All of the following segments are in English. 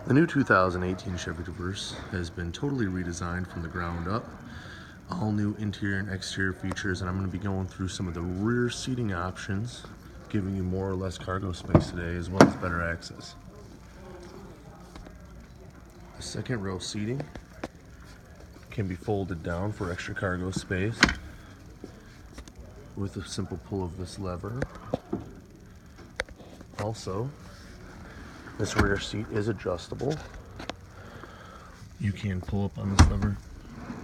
The new 2018 Chevy Traverse has been totally redesigned from the ground up. All new interior and exterior features, and I'm going to be going through some of the rear seating options, giving you more or less cargo space today, as well as better access. The second row seating can be folded down for extra cargo space with a simple pull of this lever. Also, this rear seat is adjustable. You can pull up on this lever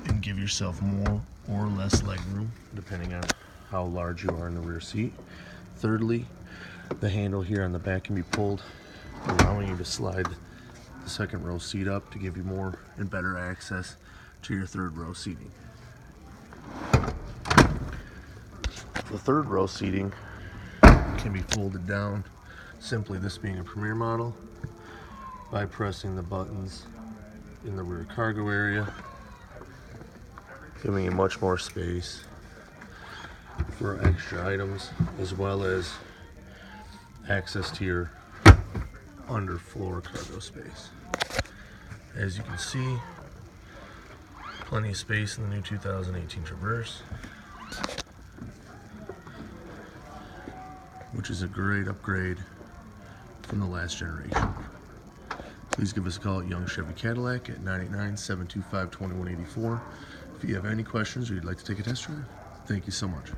and give yourself more or less leg room depending on how large you are in the rear seat. Thirdly, the handle here on the back can be pulled, allowing you to slide the second row seat up to give you more and better access to your third row seating. The third row seating can be folded down, simply this being a Premier model, by pressing the buttons in the rear cargo area, giving you much more space for extra items, as well as access to your underfloor cargo space. As you can see, plenty of space in the new 2018 Traverse, which is a great upgrade from the last generation. Please give us a call at Young Chevy Cadillac at 989-725-2184 if you have any questions or you'd like to take a test drive. Thank you so much.